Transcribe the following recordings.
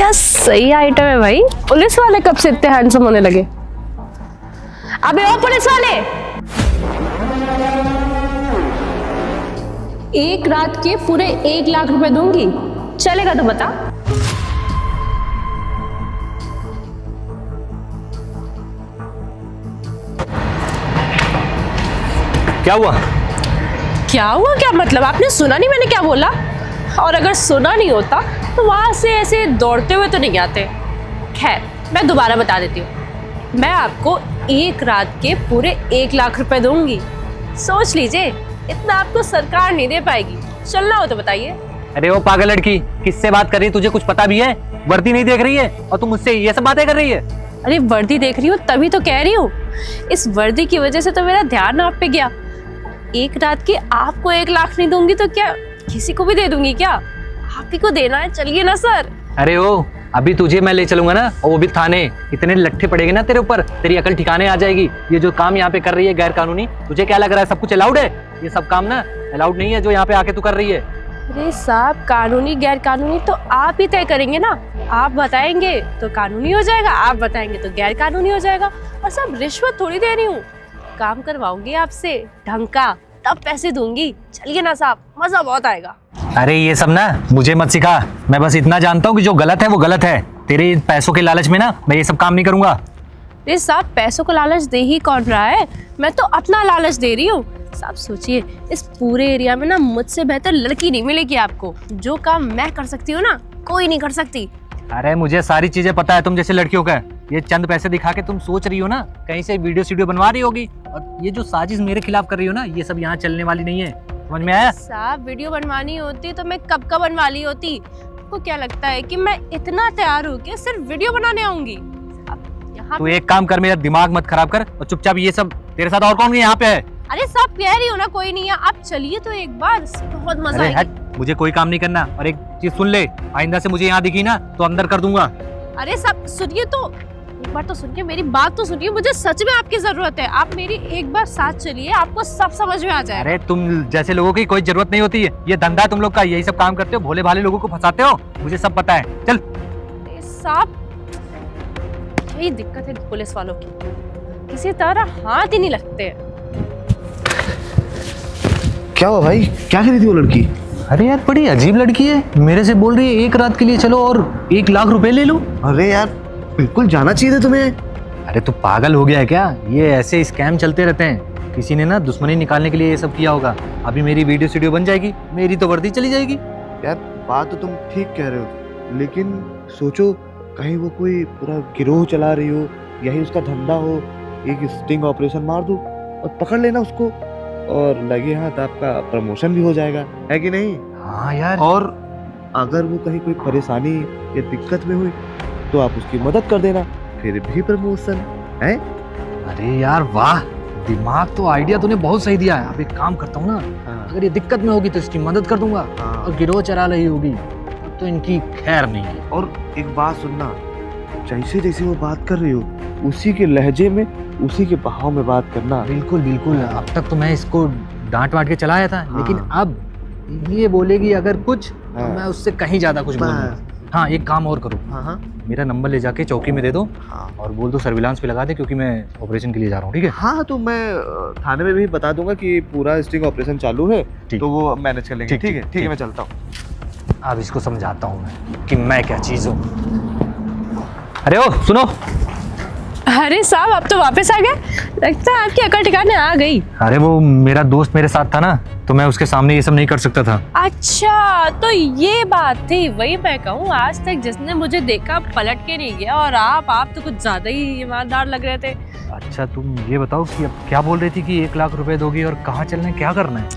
क्या सही आइटम है भाई। पुलिस वाले कब से इतने हैंडसम होने लगे? अबे ओ पुलिस वाले, एक रात के पूरे 1 लाख रुपए दूंगी, चलेगा तो बता। क्या हुआ? क्या हुआ? क्या मतलब? आपने सुना नहीं मैंने क्या बोला? और अगर सुना नहीं होता तो वहां से ऐसे दौड़ते हुए तो नहीं आते। खैर, मैं दोबारा बता देती हूँ। मैं आपको एक रात के पूरे 1 लाख रुपए दूंगी। सोच लीजिए, इतना आपको सरकार नहीं दे पाएगी। चलना हो तो बताइए। अरे वो पागल लड़की, किससे बात कर रही है? तुझे कुछ पता भी है? वर्दी नहीं देख रही है और तुम मुझसे ये सब बातें कर रही है? अरे वर्दी देख रही हूँ तभी तो कह रही हूँ। इस वर्दी की वजह से तो मेरा ध्यान आप पे गया। एक रात की आपको 1 लाख नहीं दूंगी तो क्या किसी को भी दे दूंगी क्या? आप ही को देना है, चलिए ना सर। अरे ओ, अभी तुझे मैं ले चलूंगा ना, और वो भी थाने। इतने लट्ठे पड़ेंगे ना तेरे ऊपर, तेरी अकल ठिकाने आ जाएगी। ये जो काम यहाँ पे कर रही है गैर कानूनी, तुझे क्या लग रहा है सब कुछ अलाउड है? ये सब काम ना अलाउड नहीं है जो यहाँ पे आके तू कर रही है। अरे साहब, कानूनी गैर कानूनी तो आप ही तय करेंगे ना। आप बताएंगे तो कानूनी हो जाएगा, आप बताएंगे तो गैर कानूनी हो जाएगा। और सब रिश्वत थोड़ी दे रही हूँ, काम करवाऊंगी आपसे ढंग का, तब पैसे दूंगी। चलिए ना साहब, मजा बहुत आएगा। अरे ये सब ना मुझे मत सिखा। मैं बस इतना जानता हूँ कि जो गलत है वो गलत है। तेरे पैसों के लालच में ना मैं ये सब काम नहीं करूंगा। अरे साहब, पैसों को लालच दे ही कौन रहा है? मैं तो अपना लालच दे रही हूँ। साहब सोचिए, इस पूरे एरिया में ना मुझसे बेहतर लड़की नहीं मिलेगी आपको। जो काम मैं कर सकती हूँ ना, कोई नहीं कर सकती। अरे मुझे सारी चीजें पता है तुम जैसे लड़कियों का। ये चंद पैसे दिखा के तुम सोच रही हो ना कहीं से वीडियो बनवा रही होगी, और ये जो साजिश मेरे खिलाफ कर रही हो ना, ये सब यहाँ चलने वाली नहीं है। समझ में आया? साहब, वीडियो बनवानी होती तो मैं कब का बनवा ली होती। आपको क्या लगता है कि मैं इतना तैयार हूँ कि सिर्फ वीडियो बनाने आऊंगी? यहाँ तो एक काम कर, मेरा दिमाग मत खराब कर और चुपचाप ये सब। तेरे साथ और कौन यहाँ पे है? अरे साहब, कह रही हो ना कोई नहीं है। आप चलिए तो एक बार, बहुत मजा अरे आएगी। हट, मुझे कोई काम नहीं करना। और एक चीज सुन ले, आइंदा से मुझे यहाँ दिखी ना तो अंदर कर दूंगा। अरे साहब सुनिए तो, एक बार तो सुनिए, मेरी बात तो सुनिए। मुझे सच में आपकी जरूरत है। आप मेरी एक बार साथ चलिए, आपको सब समझ में आ जाएगा। अरे तुम जैसे लोगों की कोई जरूरत नहीं होती है। ये धंधा है तुम लोग का, यही सब काम करते हो, भोले भाले लोगों को फंसाते हो। मुझे सब पता है, चल। अरे साहब, यही दिक्कत है पुलिस वालों की, किसी तरह हाथ ही नहीं लगते। क्या हुआ भाई, क्या करी थी वो लड़की? अरे यार बड़ी अजीब लड़की है, मेरे से बोल रही है एक रात के लिए चलो और 1 लाख रुपए ले लो। अरे यार, बिल्कुल जाना चाहिए था तुम्हें। अरे तू पागल हो गया है क्या? ये ऐसे स्कैम चलते रहते हैं। किसी ने ना दुश्मनी निकालने के लिए ये सब किया होगा। अभी मेरी वीडियो बन जाएगी, मेरी तो वर्दी चली जाएगी। यार बात तो तुम ठीक कह रहे हो, लेकिन सोचो कहीं वो कोई पूरा गिरोह चला रही हो, यही उसका धंधा हो। एक स्टिंग ऑपरेशन मार दो और पकड़ लेना उसको, और लगे हाथ आपका प्रमोशन भी हो जाएगा, है कि नहीं? हाँ यार। और अगर वो कहीं कोई परेशानी या दिक्कत में हुई तो आप उसकी मदद कर देना, फिर भी प्रमोशन है। अरे यार वाह, दिमाग तो आइडिया तूने बहुत सही दिया है। अब एक काम करता हूँ ना, हाँ। अगर ये दिक्कत में होगी तो इसकी मदद कर दूंगा। हाँ। और गिरोह चला रही होगी तो इनकी खैर नहीं है। और एक बात सुनना, जैसे जैसे वो बात कर रही हो उसी के लहजे में, उसी के बहाव में बात करना। बिल्कुल बिल्कुल। अब तक तो मैं इसको डांट वाट के चलाया था, हाँ। लेकिन अब ये बोलेगी अगर कुछ तो हाँ। मैं उससे कहीं ज्यादा कुछ बोलूंगा। हाँ, एक काम और करो, हाँ हाँ मेरा नंबर ले जाके चौकी में दे दो हाँ और बोल दो सर्विलांस पे लगा दे, क्योंकि मैं ऑपरेशन के लिए जा रहा हूँ। ठीक है? हाँ, तो मैं थाने में भी बता दूंगा कि पूरा स्टिंग ऑपरेशन चालू है, ठीक। तो वो मैनेज कर लेंगे। ठीक, ठीक है, ठीक, ठीक है, ठीक। मैं चलता हूँ। अब इसको समझाता हूँ मैं कि मैं क्या चीज हूँ। अरे ओ सुनो। अरे साहब, आप तो वापस आ गए। लगता है आपकी अकल ठिकाने आ गई। अरे वो मेरा दोस्त मेरे साथ था ना, तो मैं उसके सामने ये सब नहीं कर सकता था। अच्छा, तो ये बात थी। वही मैं कहूँ, आज तक जिसने मुझे देखा पलट के नहीं गया, और आप तो कुछ ज्यादा ही ईमानदार लग रहे थे। अच्छा तुम ये बताओ कि अब क्या बोल रही थी कि 1 लाख रुपए दोगी और कहाँ चलना है, क्या करना है?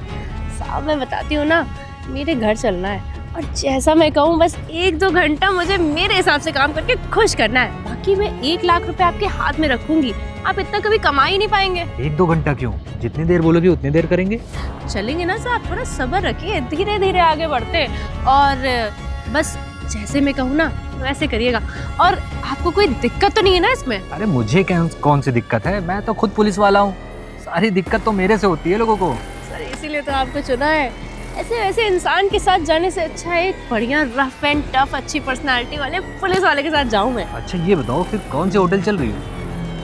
साहब मैं बताती हूँ ना, मेरे घर चलना है, और जैसा मैं कहूँ बस 1-2 घंटा मुझे मेरे हिसाब से काम करके खुश करना है। बाकी मैं 1 लाख रुपए आपके हाथ में रखूंगी। आप इतना कभी कमा ही नहीं पाएंगे। 1-2 घंटा क्यों? जितनी देर बोलोगी उतनी देर करेंगे। चलेंगे ना साहब, थोड़ा सब्र रखिए, धीरे धीरे आगे बढ़ते, और बस जैसे मैं कहूँ ना वैसे करिएगा। और आपको कोई दिक्कत तो नहीं है ना इसमें? अरे मुझे कौन सी दिक्कत है, मैं तो खुद पुलिस वाला हूँ। सारी दिक्कत तो मेरे से होती है लोगों को। सर इसीलिए तो आपको चुना है। ऐसे वैसे इंसान के साथ जाने से अच्छा है एक बढ़िया रफ एंड टफ अच्छी पर्सनालिटी वाले पुलिस वाले के साथ जाऊं मैं। अच्छा ये बताओ फिर कौन से होटल चल रही हो?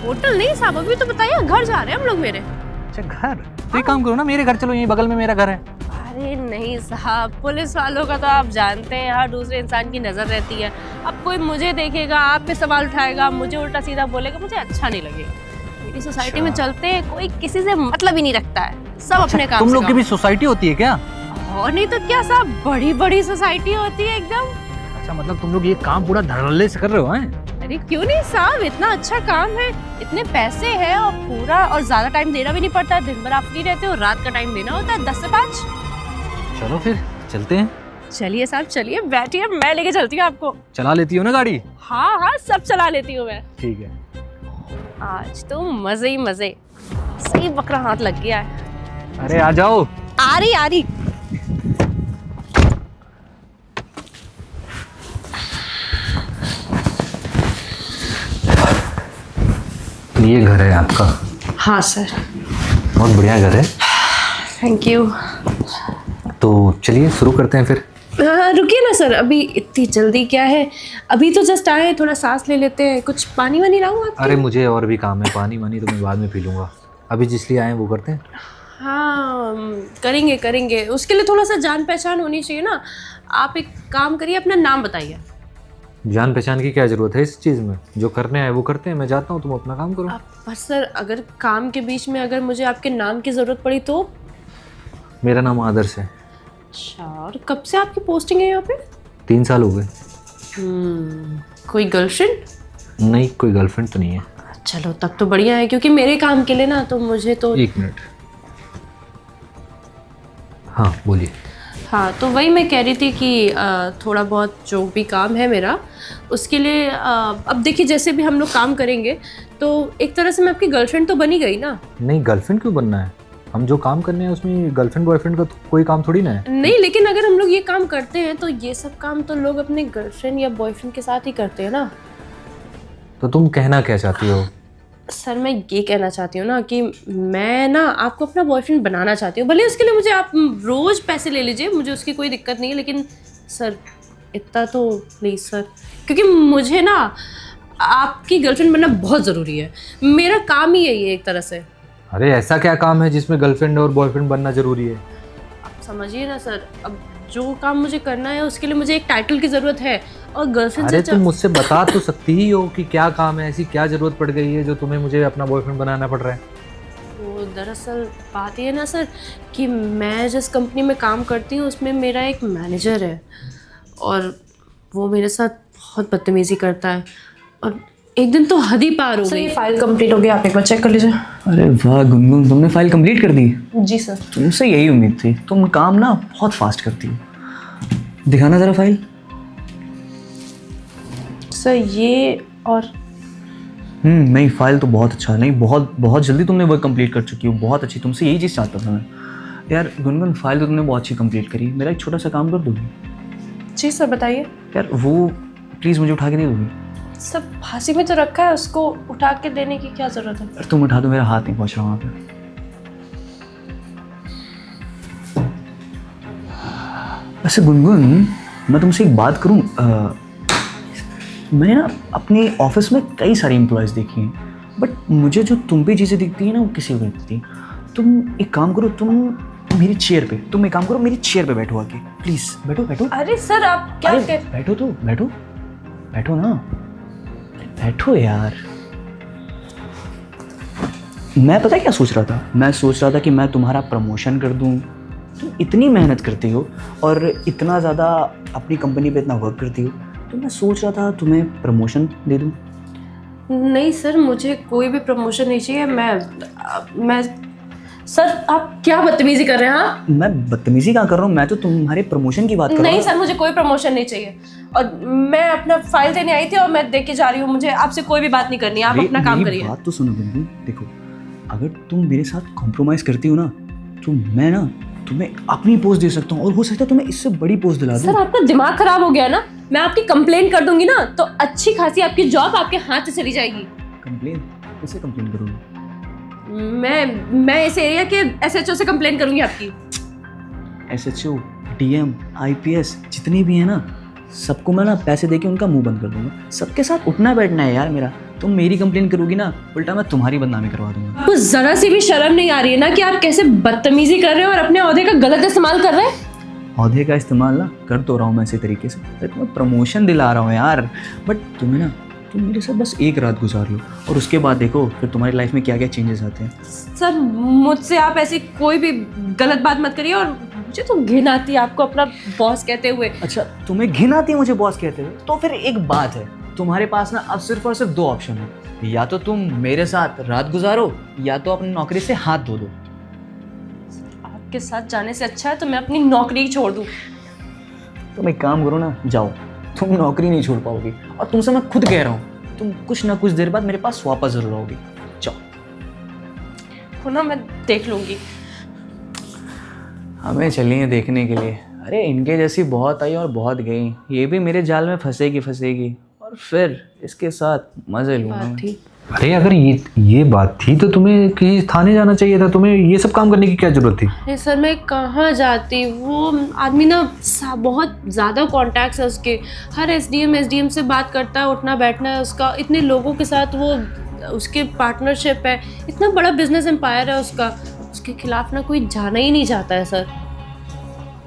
होटल नहीं साहब, अभी तो बताइए, घर जा रहे हैं हम लोग मेरे। अच्छा घर, तो एक काम करो ना, मेरे घर चलो, यहीं बगल में मेरा घर है। अरे नहीं साहब, पुलिस वालों का तो आप जानते हैं हर दूसरे इंसान की नजर रहती है। अब कोई मुझे देखेगा, आप पे सवाल उठाएगा, मुझे उल्टा सीधा बोलेगा, मुझे अच्छा नहीं लगेगा। मेरी सोसाइटी में चलते हैं, कोई किसी से मतलब ही नहीं रखता है, सब अपने काम तुम से लोग की काम। भी सोसाइटी होती है क्या? और नहीं तो क्या साहब, बड़ी बड़ी सोसाइटी होती है एकदम। अच्छा मतलब तुम लोग ये काम पूरा धड़ल्ले से कर रहे हो हैं? अरे क्यों नहीं साहब, इतना अच्छा काम है, इतने पैसे हैं और पूरा, और ज्यादा टाइम देना भी नहीं पड़ता है। दिन भर आप फ्री रहते हो, रात का टाइम देना होता है 10 से 5। चलो फिर चलते हैं। चलिए साहब चलिए, बैठिए, मैं लेके चलती हूँ आपको। चला लेती हो ना गाड़ी? हाँ हाँ, सब चला लेती हूँ मैं। ठीक है। आज तो मजे ही मजे, सही बकरा हाथ लग गया है। अरे आ जाओ। आ रही। ये घर है आपका? हाँ सर। बहुत बढ़िया घर है। Thank you. तो चलिए शुरू करते हैं फिर। रुकिए ना सर, अभी इतनी जल्दी क्या है, अभी तो जस्ट आए, थोड़ा सांस ले लेते हैं। कुछ पानी वानी लाऊं आपके? अरे मुझे और भी काम है, पानी वानी तो मैं बाद में पी लूँगा, अभी जिस लिए आए हैं वो करते हैं। हाँ करेंगे, उसके लिए थोड़ा सा जान पहचान होनी चाहिए ना। आप एक काम करिए, अपना नाम बताइए। जान पहचान की क्या जरूरत है इस चीज़ में? जो करने आए वो करते हैं, मैं जाता हूँ, तुम अपना काम करो। बस सर, अगर काम के बीच में अगर मुझे आपके नाम की ज़रूरत पड़ी तो? मेरा नाम आदर्श है। अच्छा, और कब से आपकी पोस्टिंग है यहाँ पे? 3 साल हो गए। कोई गर्लफ्रेंड? नहीं, कोई गर्लफ्रेंड तो नहीं है। चलो तब तो बढ़िया है, क्योंकि मेरे काम के लिए ना, तो मुझे तो। 1 मिनट। हाँ बोलिए। हाँ तो वही मैं कह रही थी कि थोड़ा बहुत जो भी काम है मेरा, उसके लिए अब देखिए, जैसे भी हम लोग काम करेंगे तो एक तरह से मैं आपकी गर्लफ्रेंड तो बनी गई ना। नहीं, गर्लफ्रेंड क्यों बनना है? हम जो काम करने हैं उसमें गर्लफ्रेंड बॉयफ्रेंड का तो कोई काम थोड़ी ना है। नहीं, लेकिन अगर हम लोग ये काम करते हैं तो ये सब काम तो लोग अपने गर्लफ्रेंड या बॉयफ्रेंड के साथ ही करते हैं ना। तो तुम कहना क्या चाहती हो? सर मैं ये कहना चाहती हूँ ना कि मैं ना आपको अपना बॉयफ्रेंड बनाना चाहती हूँ। भले उसके लिए मुझे आप रोज़ पैसे ले लीजिए, मुझे उसकी कोई दिक्कत नहीं है, लेकिन सर इतना तो प्लीज़ सर, क्योंकि मुझे ना आपकी गर्लफ्रेंड बनना बहुत ज़रूरी है। मेरा काम ही यही है एक तरह से। अरे ऐसा क्या काम है जिसमें गर्लफ्रेंड और बॉयफ्रेंड बनना जरूरी है? आप समझिए ना सर, अब जो काम मुझे करना है उसके लिए मुझे एक टाइटल की ज़रूरत है, और गर्लफ्रेंड अरे तुम मुझसे बता तो सकती ही हो कि क्या काम है, ऐसी क्या जरूरत पड़ गई है जो तुम्हें मुझे अपना बॉयफ्रेंड बनाना पड़ रहा है? तो दरअसल बात ये है ना सर कि मैं जिस कंपनी में काम करती हूँ उसमें मेरा एक मैनेजर है, और वो मेरे साथ बहुत बदतमीज़ी करता है, और एक दिन तो हद ही पार हो गई। फाइल कंप्लीट हो गई, आप एक बार चेक कर लीजिए। अरे वाह गुनगुन, तुमने फाइल कंप्लीट कर दी? जी सर। तुमसे यही उम्मीद थी, तुम काम ना बहुत फास्ट करती हो। दिखाना ज़रा फाइल। सर ये और नहीं फाइल तो बहुत अच्छा, नहीं बहुत बहुत जल्दी तुमने वर्क कंप्लीट कर चुकी हो, बहुत अच्छी। तुमसे यही चीज़ चाहता था मैं। यार गुनगुन, फाइल तो तुमने बहुत अच्छी कंप्लीट करी, मेरा एक छोटा सा काम कर दोगी? जी सर बताइए। यार वो प्लीज़ मुझे उठा के दे दोगी? सब फांसी में तो रखा है, उसको उठा के देने की क्या ज़रूरत है? यार तुम उठा दो, मेरा हाथ नहीं पहुँच रहा वहाँ पे। वैसे गुनगुन, मैं तुमसे एक बात करूँ, मैंने ना अपने ऑफिस में कई सारी एम्प्लॉयज़ देखी हैं, बट मुझे जो तुम पे चीज़ें दिखती हैं ना वो किसी को नहीं दिखती। तुम एक काम करो, तुम मेरी चेयर पे, तुम एक काम करो, मेरी चेयर पे बैठो आके, प्लीज़ बैठो बैठो। अरे सर आप क्या अरे बैठो तो बैठो, बैठो ना, बैठो यार। मैं पता है क्या सोच रहा था? मैं सोच रहा था कि मैं तुम्हारा प्रमोशन कर दूं। तुम इतनी मेहनत करती हो और इतना ज़्यादा अपनी कंपनी पे इतना वर्क करती हो, तो मैं सोच रहा था तुम्हें प्रमोशन दे दूं। नहीं सर, मुझे कोई भी प्रमोशन नहीं चाहिए। मैं सर आप क्या बदतमीजी कर रहे हैं? हाँ मैं बदतमीजी कहाँ कर रहा हूँ, मैं तो तुम्हारे प्रमोशन की बात कर रहा हूँ। नहीं सर, मुझे कोई प्रमोशन नहीं चाहिए, और मैं अपना फाइल देने आई थी और मैं देख के जा रही हूँ। मुझे आपसे कोई भी बात नहीं करनी है, आप अपना काम करिए। बात तो सुनो गुनगुन, देखो अगर तुम मेरे साथ कॉम्प्रोमाइज़ करती हो ना, तो मैं ना तुम्हें अपनी पोस्ट दे सकता हूँ, और हो सकता है तुम्हें इससे बड़ी पोस्ट दिला दूँ। सर आपका दिमाग खराब हो गया ना? मैं आपकी कंप्लेन कर दूंगी ना तो अच्छी खासी आपकी जॉब आपके हाथ से चली जाएगी। कंप्लेन? कैसे कंप्लेन करोगे? मैं इस एरिया के एसएचओ से कंप्लेन करूंगी आपकी। SHO, DM, IPS जितने भी हैं ना, सबको मैं ना पैसे देके उनका मुंह बंद कर दूंगा। सबके साथ उठना बैठना है यार मेरा। तुम मेरी कंप्लेन करोगी ना, उल्टा मैं तुम्हारी बदनामी करवा दूंगा। आपको जरा सी भी शर्म नहीं आ रही है ना कि आप कैसे बदतमीजी कर रहे हो और अपने ओहदे का गलत इस्तेमाल कर रहे हैं? औहदे का इस्तेमाल ना कर तो रहा हूँ मैं इसी तरीके से, मैं तुम्हें प्रमोशन दिला रहा हूँ यार। बट तुम्हें ना, तुम मेरे साथ बस एक रात गुजार लो और उसके बाद देखो फिर तुम्हारी लाइफ में क्या क्या चेंजेस आते हैं। सर मुझसे आप ऐसी कोई भी गलत बात मत करिए, और मुझे तो घिन आती है आपको अपना बॉस कहते हुए। अच्छा, तुम्हें घिन आती है मुझे बॉस कहते हुए? तो फिर एक बात है, तुम्हारे पास ना अब सिर्फ और सिर्फ दो ऑप्शन है, या तो तुम मेरे साथ रात गुजारो या तो अपनी नौकरी से हाथ धो दो। आपके साथ जाने से अच्छा है तो मैं अपनी नौकरी ही छोड़ दूं। तुम एक काम करो ना, जाओ, तुम नौकरी नहीं छोड़ पाओगी और तुमसे मैं खुद कह रहा हूँ, तुम कुछ ना कुछ देर बाद मेरे पास वापस जरूर आओगी। जाओ। हो ना, मैं देख लूंगी। हमें चलिए देखने के लिए। अरे इनके जैसी बहुत आई और बहुत गई, ये भी मेरे जाल में फंसेगी और फिर इसके साथ मजे लूंगा। अरे अगर ये बात थी तो तुम्हें किसी थाने जाना चाहिए था, तुम्हें ये सब काम करने की क्या जरूरत थी? अरे सर मैं कहाँ जाती, वो आदमी ना बहुत ज़्यादा कॉन्टैक्ट्स है उसके, हर SDM से बात करता है, उठना बैठना है उसका, इतने लोगों के साथ वो उसके पार्टनरशिप है, इतना बड़ा बिजनेस एम्पायर है उसका, उसके खिलाफ ना कोई जाना ही नहीं चाहता है सर।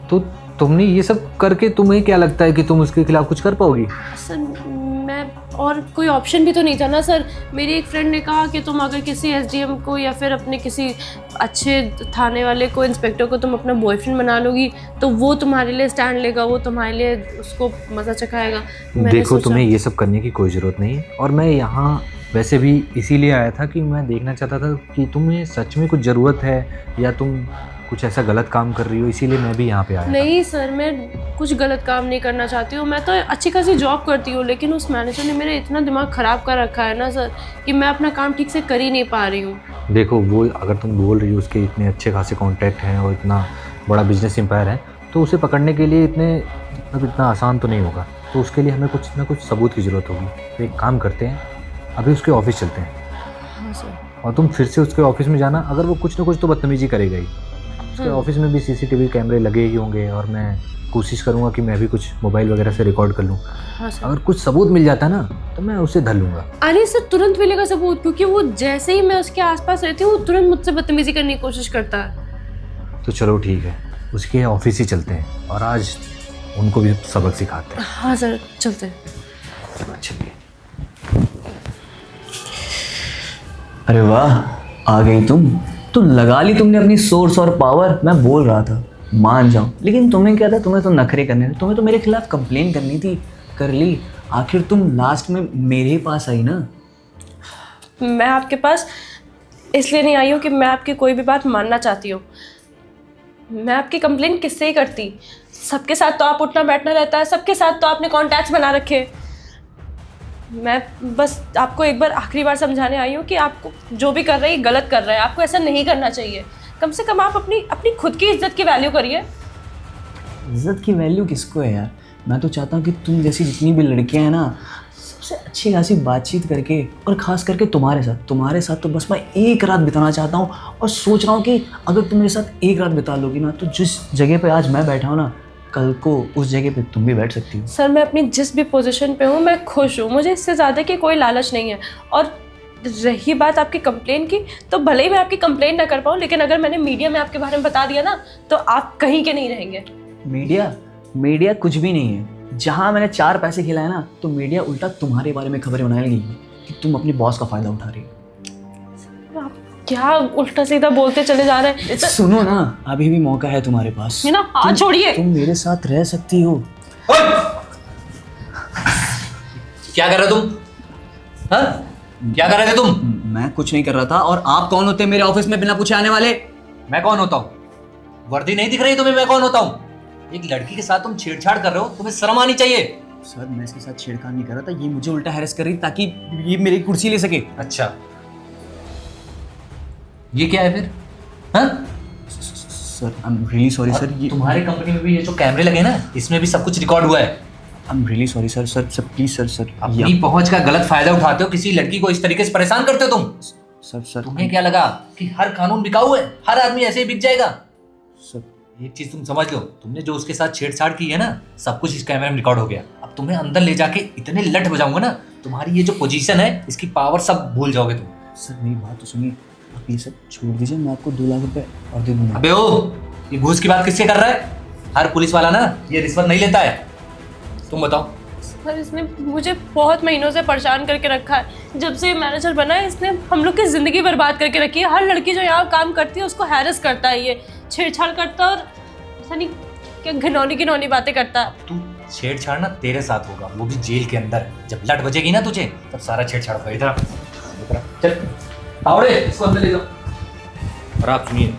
तो तुमने ये सब करके तुम्हें क्या लगता है कि तुम उसके खिलाफ कुछ कर पाओगी? सर मैं, और कोई ऑप्शन भी तो नहीं था ना सर। मेरी एक फ्रेंड ने कहा कि तुम अगर किसी SDM को या फिर अपने किसी अच्छे थाने वाले को, इंस्पेक्टर को तुम अपना बॉयफ्रेंड बना लोगी तो वो तुम्हारे लिए स्टैंड लेगा, वो तुम्हारे लिए उसको मज़ा चखाएगा। देखो तुम्हें ये सब करने की कोई ज़रूरत नहीं है, और मैं यहाँ वैसे भी इसीलिए आया था कि मैं देखना चाहता था कि तुम्हें सच में कुछ ज़रूरत है या तुम कुछ ऐसा गलत काम कर रही हो, इसीलिए मैं भी यहाँ पे आया। नहीं सर, मैं कुछ गलत काम नहीं करना चाहती हूँ, मैं तो अच्छी खासी जॉब करती हूँ, लेकिन उस मैनेजर ने मेरा इतना दिमाग ख़राब कर रखा है ना सर कि मैं अपना काम ठीक से कर ही नहीं पा रही हूँ। देखो वो अगर तुम बोल रही हो उसके इतने अच्छे खासे कॉन्टैक्ट हैं और इतना बड़ा बिजनेस एम्पायर है, तो उसे पकड़ने के लिए इतना आसान तो नहीं होगा, तो उसके लिए हमें कुछ ना कुछ सबूत की ज़रूरत होगी। तो एक काम करते हैं, अभी उसके ऑफिस चलते हैं। हाँ सर। और तुम फिर से उसके ऑफिस में जाना, अगर वो कुछ ना कुछ तो बदतमीजी करेगा ही। उसके ऑफिस में भी CCTV कैमरे लगे ही होंगे, और मैं कोशिश करूंगा कि मैं भी कुछ मोबाइल वगैरह से रिकॉर्ड कर लूँ। हाँ सर। अगर कुछ सबूत मिल जाता ना तो मैं उसे धर लूँगा। अरे सर तुरंत मिलेगा सबूत, क्योंकि वो जैसे ही मैं उसके आसपास रहती हूँ वो तुरंत मुझसे बदतमीजी करने की कोशिश करता है। तो चलो ठीक है, उसके ऑफिस ही चलते हैं और आज उनको भी सबक सिखाते हैं। हाँ सर चलते हैं। चलिए। अरे वाह, आ गई तुम तो लगा ली तुमने अपनी सोर्स और पावर। मैं बोल रहा था मान जाओ, लेकिन तुम्हें क्या था, तुम्हें तो नखरे करने थे, तुम्हें तो मेरे खिलाफ कंप्लेन करनी थी, कर ली। आखिर तुम लास्ट में मेरे पास आई ना। मैं आपके पास इसलिए नहीं आई हूँ कि मैं आपकी कोई भी बात मानना चाहती हूँ। मैं आपकी कंप्लेन किससे ही करती, सबके साथ तो आप उठना बैठना रहता है, सबके साथ तो आपने कॉन्टैक्ट्स बना रखे। मैं बस आपको एक बार आखिरी बार समझाने आई हूँ कि आपको जो भी कर रहे हैं गलत कर रहे हैं, आपको ऐसा नहीं करना चाहिए। कम से कम आप अपनी खुद की इज्जत की वैल्यू करिए। इज्जत की वैल्यू किसको है यार? मैं तो चाहता हूँ कि तुम जैसी जितनी भी लड़कियाँ हैं ना, सबसे अच्छी खासी बातचीत करके, और ख़ास करके तुम्हारे साथ तो बस मैं एक रात बिताना चाहता हूँ। और सोच रहा हूँ कि अगर तुम मेरे साथ एक रात बिता लोगी ना, तो जिस जगह पे आज मैं बैठा हूँ ना, कल को उस जगह पे तुम भी बैठ सकती हो। सर मैं अपनी जिस भी पोजीशन पे हूँ मैं खुश हूँ, मुझे इससे ज़्यादा की कोई लालच नहीं है। और रही बात आपकी कंप्लेन की, तो भले ही मैं आपकी कंप्लेन ना कर पाऊँ, लेकिन अगर मैंने मीडिया में आपके बारे में बता दिया ना तो आप कहीं के नहीं रहेंगे। मीडिया कुछ भी नहीं है। जहाँ मैंने 4 पैसे खिलाए ना, तो मीडिया उल्टा तुम्हारे बारे में खबरें बनाने लगी कि तुम अपने बॉस का फ़ायदा उठा रही हो। आप क्या उल्टा सीधा बोलते चले जा रहे हैं। सुनो ना, अभी भी मौका है तुम्हारे पास। ये ना हाथ छोड़िए। तुम मेरे साथ रह सकती हो। क्या कर रहे हो तुम? हाँ? क्या कर रहे थे तुम? मैं कुछ नहीं कर रहा था। और आप कौन होते हैं मेरे ऑफिस में बिना पूछे आने वाले? मैं कौन होता हूँ? वर्दी नहीं दिख रही तुम्हें? मैं कौन होता हूँ? एक लड़की के साथ तुम छेड़छाड़ कर रहे हो, तुम्हें शर्म आनी चाहिए। सर मैं इसके साथ छेड़खानी नहीं कर रहा था, ये मुझे उल्टा हैरेस कर रही ताकि ये मेरी कुर्सी ले सके। अच्छा, ये क्या है फिर? हाँ? Sir I am really sorry sir. ये तुम्हारी कंपनी में भी ये जो कैमरे लगे ना, इसमें भी सब कुछ रिकॉर्ड हुआ है। I am really sorry sir. Sir please sir. अपनी पहुंच का गलत फायदा उठाते हो, किसी लड़की को इस तरीके से परेशान करते हो तुम। सर तुम्हें क्या लगा कि हर कानून बिकाऊ है, हर आदमी ऐसे ही बिक जाएगा? सर एक चीज तुम समझ लो, तुमने जो उसके साथ छेड़छाड़ की है ना, सब कुछ इस कैमरे में रिकॉर्ड हो गया। अब तुम्हें अंदर ले जाके इतने लट बजाऊंगा ना, तुम्हारी ये जो पोजीशन है इसकी पावर सब भूल जाओगे तुम। सर मेरी बात तो सुनिए, आप ये सब छोड़ दीजिए, मैं आपको 2 लाख रुपए और दे दूंगा। अबे ओ, ये घूस की बात किससे कर रहा है? हर पुलिस वाला ना ये रिश्वत नहीं लेता है। तुम बताओ। सर इसने मुझे बहुत महीनों से परेशान करके रखा है। जब से मैनेजर बना है इसने हम लोग की ज़िंदगी बर्बाद करके रखी है। हर लड़की जो यहाँ काम करती है उसको हैरेस करता है, ये छेड़छाड़ करता है और पता नहीं क्या घिनौनी घिनौनी बातें करता है। तू छेड़छाड़ ना तेरे साथ होगा, वो भी जेल के अंदर। जब लट बजेगी ना तुझे, तब सारा छेड़छाड़ होगा। इधर चल, आवड़े इसको अंदर ले जाओ। और आप सुनिए,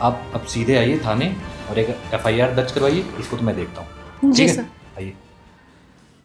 आप अब सीधे आइए थाने और एक FIR दर्ज करवाइए। इसको तो मैं देखता हूँ। जी ठीक है? सर। आइए।